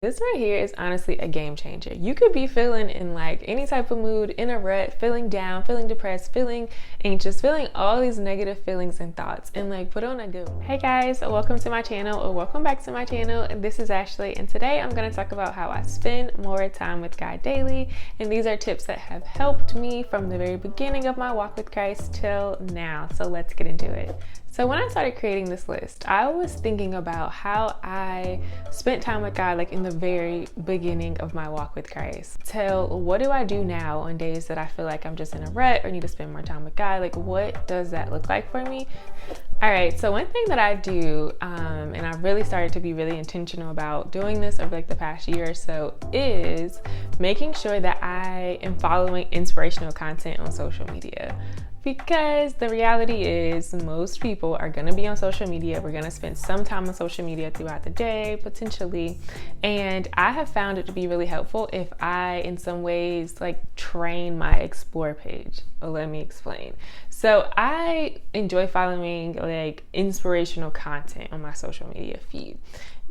This right here is honestly a game changer. You could be feeling in like any type of mood, in a rut, feeling down, feeling depressed, feeling anxious, feeling all these negative feelings and thoughts, and like put on a good. Hey guys, welcome to my channel, or welcome back to my channel. And this is Ashley, and today I'm going to talk about how I spend more time with God daily. And these are tips that have helped me from the very beginning of my walk with Christ till now. So let's get into it. So when I started creating this list, I was thinking about how I spent time with God like in the very beginning of my walk with Christ. Till what do I do now on days that I feel like I'm just in a rut or need to spend more time with God? Like, what does that look like for me? All right, so one thing that I do, and I've really started to be really intentional about doing this over like the past year or so, is making sure that I am following inspirational content on social media. Because the reality is most people are going to be on social media. We're going to spend some time on social media throughout the day, potentially. And I have found it to be really helpful if I, in some ways, like train my explore page. Well, let me explain. So I enjoy following like inspirational content on my social media feed.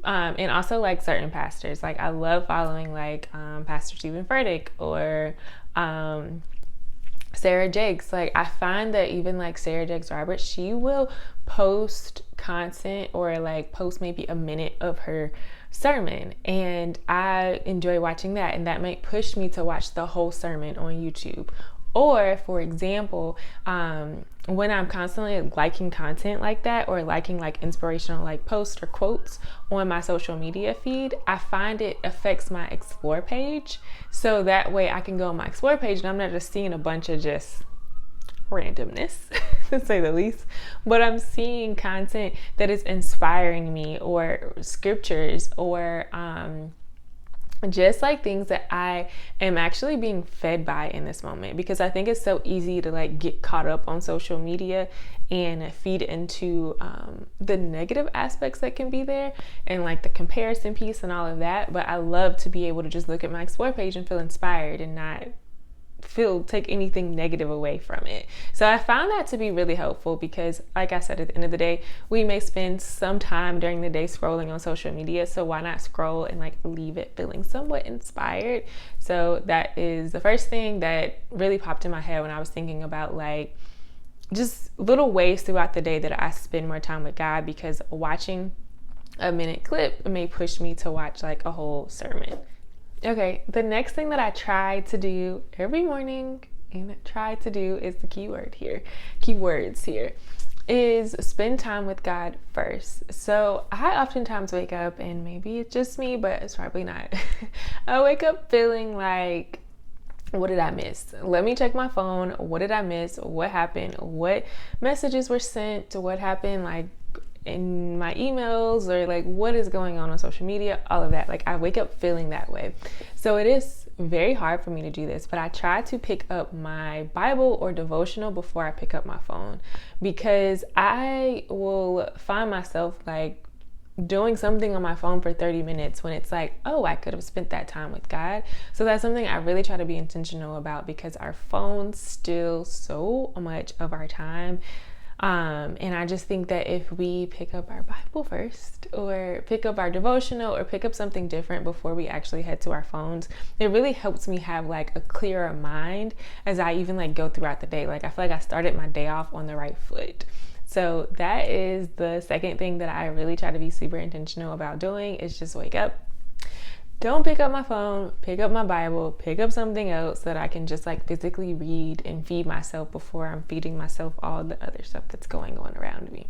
And also like certain pastors. Like I love following like Pastor Stephen Furtick or Sarah Jakes. Like I find that even like Sarah Jakes Roberts, she will post content or like post maybe a minute of her sermon, and I enjoy watching that, and that might push me to watch the whole sermon on YouTube. Or for example, when I'm constantly liking content like that, or liking like inspirational like posts or quotes on my social media feed, I find it affects my explore page. So that way I can go on my explore page and I'm not just seeing a bunch of just randomness, to say the least, but I'm seeing content that is inspiring me, or scriptures, or just like things that I am actually being fed by in this moment. Because I think it's so easy to like get caught up on social media and feed into the negative aspects that can be there, and like the comparison piece and all of that. But I love to be able to just look at my explore page and feel inspired and not take anything negative away from it. So I found that to be really helpful, because like I said, at the end of the day, we may spend some time during the day scrolling on social media. So why not scroll and like leave it feeling somewhat inspired? So that is the first thing that really popped in my head when I was thinking about like just little ways throughout the day that I spend more time with God, because watching a minute clip may push me to watch like a whole sermon. Okay, the next thing that I try to do every morning, and try to do is the keywords here, is spend time with God first. So I oftentimes wake up, and maybe it's just me, but it's probably not. I wake up feeling like, what did I miss? Let me check my phone. What did I miss? What happened? What messages were sent? What happened? Like in my emails, or like what is going on social media, all of that. Like I wake up feeling that way. So it is very hard for me to do this, but I try to pick up my Bible or devotional before I pick up my phone, because I will find myself like doing something on my phone for 30 minutes when it's like, oh, I could have spent that time with God. So that's something I really try to be intentional about, because our phones steal so much of our time. And I just think that if we pick up our Bible first, or pick up our devotional, or pick up something different before we actually head to our phones, it really helps me have like a clearer mind as I even like go throughout the day. Like I feel like I started my day off on the right foot. So that is the second thing that I really try to be super intentional about doing, is just wake up. Don't pick up my phone, pick up my Bible, pick up something else that I can just like physically read and feed myself before I'm feeding myself all the other stuff that's going on around me.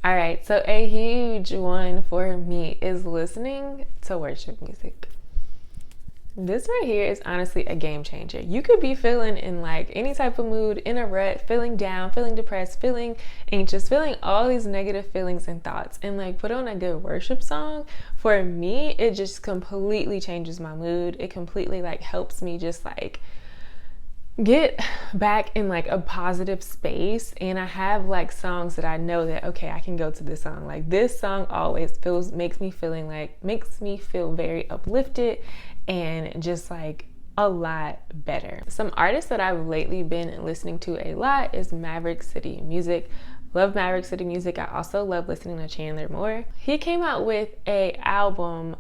All right, so a huge one for me is listening to worship music. This right here is honestly a game changer. You could be feeling in like any type of mood, in a rut, feeling down, feeling depressed, feeling anxious, feeling all these negative feelings and thoughts, and like put on a good worship song. For me, it just completely changes my mood. It completely like helps me just like get back in like a positive space. And I have like songs that I know that, okay, I can go to this song. Like this song always makes me feel very uplifted and just like a lot better. Some artists that I've lately been listening to a lot is Maverick City Music. Love Maverick City music. I also love listening to Chandler Moore. He came out with a album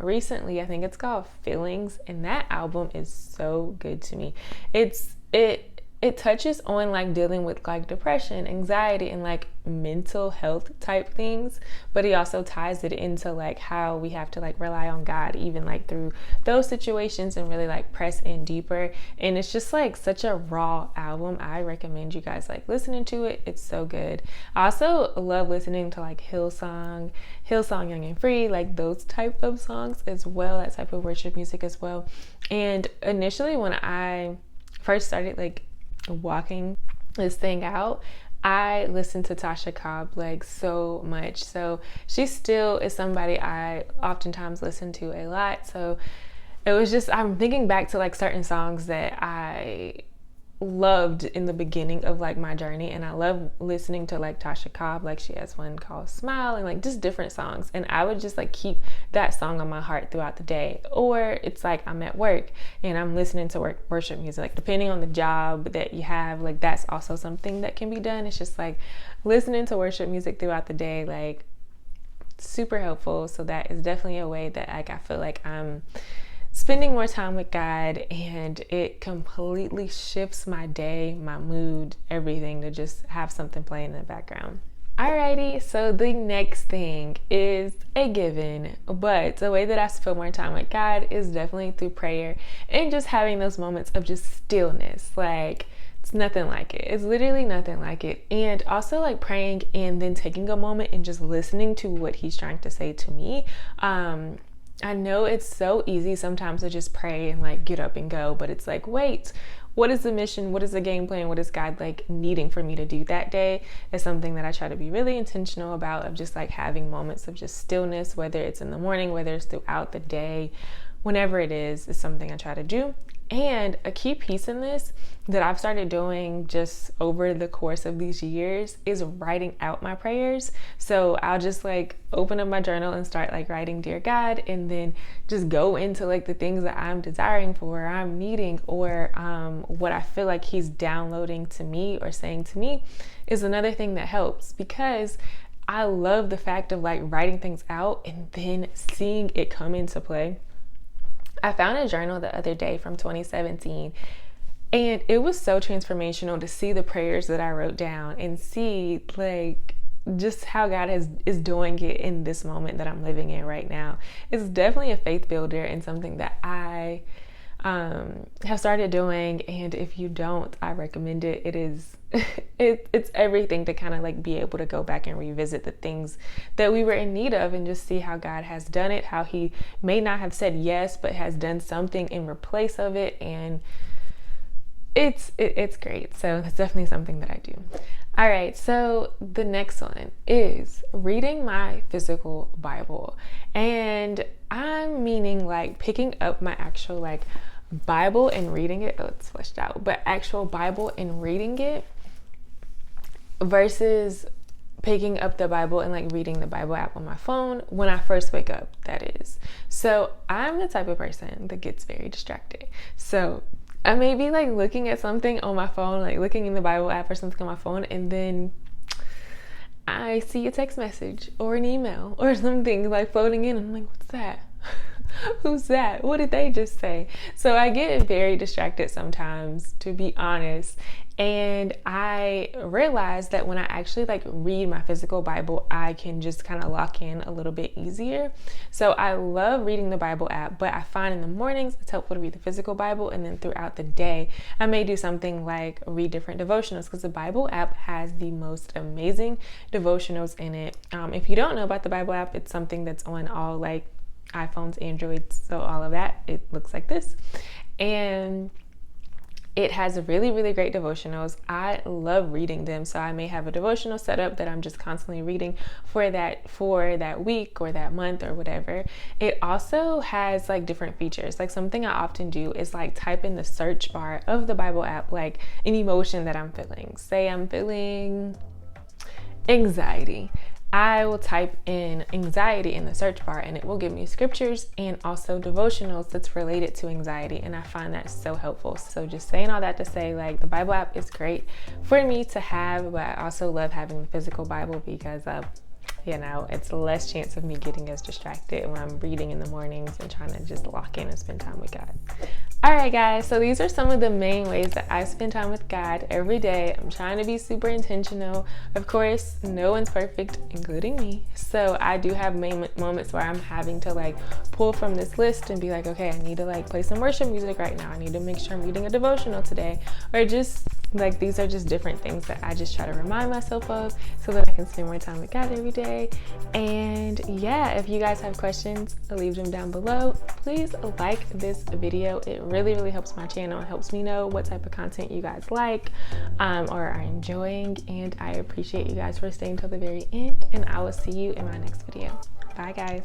recently. I think it's called Feelings, and that album is so good to me. It touches on like dealing with like depression, anxiety, and like mental health type things, but he also ties it into like how we have to like rely on God even like through those situations and really like press in deeper. And it's just like such a raw album. I recommend you guys like listening to it. It's so good. I also love listening to like Hillsong, Young and Free, like those type of songs as well, that type of worship music as well. And initially when I first started like walking this thing out, I listened to Tasha Cobb like so much. So she still is somebody I oftentimes listen to a lot. So it was just, I'm thinking back to like certain songs that I loved in the beginning of like my journey, and I love listening to like Tasha Cobb. Like she has one called Smile, and like just different songs, and I would just like keep that song on my heart throughout the day. Or it's like I'm at work and I'm listening to worship music, like depending on the job that you have, like that's also something that can be done. It's just like listening to worship music throughout the day, like super helpful. So that is definitely a way that like I feel like I'm spending more time with God, and it completely shifts my day, my mood, everything, to just have something playing in the background. Alrighty, so the next thing is a given, but the way that I spend more time with God is definitely through prayer and just having those moments of just stillness. Like it's nothing like it. It's literally nothing like it. And also like praying and then taking a moment and just listening to what he's trying to say to me. I know it's so easy sometimes to just pray and like get up and go, but it's like, wait, what is the mission? What is the game plan? What is God like needing for me to do that day? Is something that I try to be really intentional about, of just like having moments of just stillness, whether it's in the morning, whether it's throughout the day, whenever it is something I try to do. And a key piece in this that I've started doing just over the course of these years is writing out my prayers. So I'll just like open up my journal and start like writing, Dear God, and then just go into like the things that I'm desiring for, I'm needing, or what I feel like he's downloading to me or saying to me is another thing that helps, because I love the fact of like writing things out and then seeing it come into play. I found a journal the other day from 2017, and it was so transformational to see the prayers that I wrote down and see like just how God is doing it in this moment that I'm living in right now. It's definitely a faith builder and something that I have started doing, and if you don't, I recommend it. It is it's everything to kind of like be able to go back and revisit the things that we were in need of and just see how God has done it, how he may not have said yes but has done something in replace of it, and it's great. So that's definitely something that I do. All right, so the next one is reading my physical Bible, and I'm meaning like picking up my actual like Bible and reading it. Oh, it's fleshed out, but actual Bible and reading it versus picking up the Bible and like reading the Bible app on my phone when I first wake up, that is. So I'm the type of person that gets very distracted. So I may be like looking at something on my phone, like looking in the Bible app or something on my phone, and then I see a text message or an email or something like floating in. I'm like, what's that? Who's that? What did they just say? So I get very distracted sometimes, to be honest. And I realized that when I actually like read my physical Bible, I can just kind of lock in a little bit easier. So I love reading the Bible app, but I find in the mornings it's helpful to read the physical Bible, and then throughout the day I may do something like read different devotionals, because the Bible app has the most amazing devotionals in it. If you don't know about the Bible app, it's something that's on all like iPhones, Androids, so all of that. It looks like this, and it has really, really great devotionals. I love reading them. So I may have a devotional set up that I'm just constantly reading for that week or that month or whatever. It also has like different features. Like something I often do is like type in the search bar of the Bible app like an emotion that I'm feeling. Say I'm feeling anxiety. I will type in anxiety in the search bar and it will give me scriptures and also devotionals that's related to anxiety. And I find that so helpful. So just saying all that to say, like, the Bible app is great for me to have, but I also love having the physical Bible because it's less chance of me getting as distracted when I'm reading in the mornings and trying to just lock in and spend time with God. All right, guys, so these are some of the main ways that I spend time with God every day. I'm trying to be super intentional. Of course, no one's perfect, including me. So I do have moments where I'm having to like pull from this list and be like, okay, I need to like play some worship music right now. I need to make sure I'm reading a devotional today, or just like, these are just different things that I just try to remind myself of so that I can spend more time with God every day. And yeah, if you guys have questions, leave them down below. Please like this video. It really helps my channel. It helps me know what type of content you guys like or are enjoying. And I appreciate you guys for staying till the very end. And I will see you in my next video. Bye, guys.